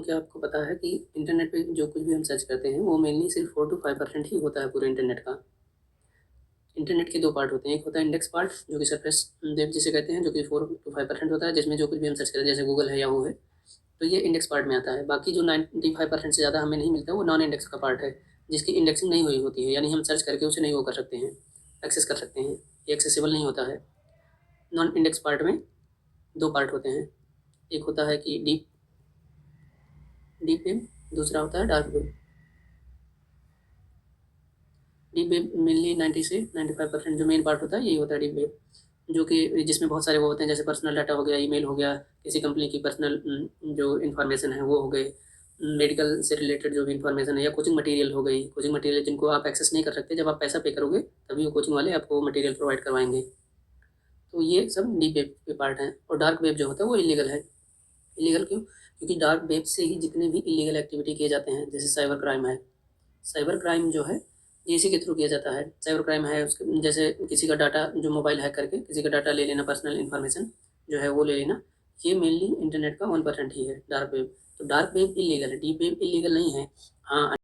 क्या आपको पता है कि इंटरनेट पे जो कुछ भी हम सर्च करते हैं वो मेनली सिर्फ 4 to 5% ही होता है पूरे इंटरनेट का। इंटरनेट के दो पार्ट होते हैं, एक होता है इंडेक्स पार्ट जो कि सरफेस वेब जिसे कहते हैं, जो कि 4 to 5% होता है, जिसमें जो कुछ भी हम सर्च करें जैसे गूगल है या वो है, तो ये इंडेक्स पार्ट में आता है। बाकी जो 95% से ज़्यादा हमें नहीं मिलता वो नॉन इंडेक्स का पार्ट है, जिसकी इंडेक्सिंग नहीं हुई होती है, यानी हम सर्च करके उसे नहीं वो कर सकते हैं, एक्सेस कर सकते हैं, ये एक्सेसिबल नहीं होता है। नॉन इंडेक्स पार्ट में दो पार्ट होते हैं, एक होता है कि डीप वेब, दूसरा होता है dark web. Deep web mainly 90 से 95% जो मेन पार्ट होता है यही होता है डीप वेब, जो कि जिसमें बहुत सारे वो होते हैं, जैसे पर्सनल डाटा हो गया, ईमेल हो गया, किसी कंपनी की पर्सनल जो इन्फॉर्मेशन है वो हो गए, मेडिकल से रिलेटेड जो भी इन्फॉर्मेशन है, या कोचिंग मटेरियल हो गई, कोचिंग मटेरियल जिनको आप एक्सेस नहीं कर सकते, जब आप पैसा पे करोगे तभी वो कोचिंग वाले आपको मटेरियल प्रोवाइड करवाएंगे। तो ये सब डीप वेब के पार्ट हैं। और डार्क वेब जो होता है वो इलीगल है। इलीगल क्यों? क्योंकि डार्क वेब से ही जितने भी इलीगल एक्टिविटी किए जाते हैं, जैसे साइबर क्राइम है, साइबर क्राइम जो है ये इसी के थ्रू किया जाता है। साइबर क्राइम है उसके जैसे किसी का डाटा, जो मोबाइल हैक करके किसी का डाटा ले लेना, पर्सनल इन्फॉर्मेशन जो है वो ले लेना, ये मेनली इंटरनेट का 1% ही है डार्क वेब। तो डार्क वेब इलीगल है, डीप वेब इलीगल नहीं है। हाँ,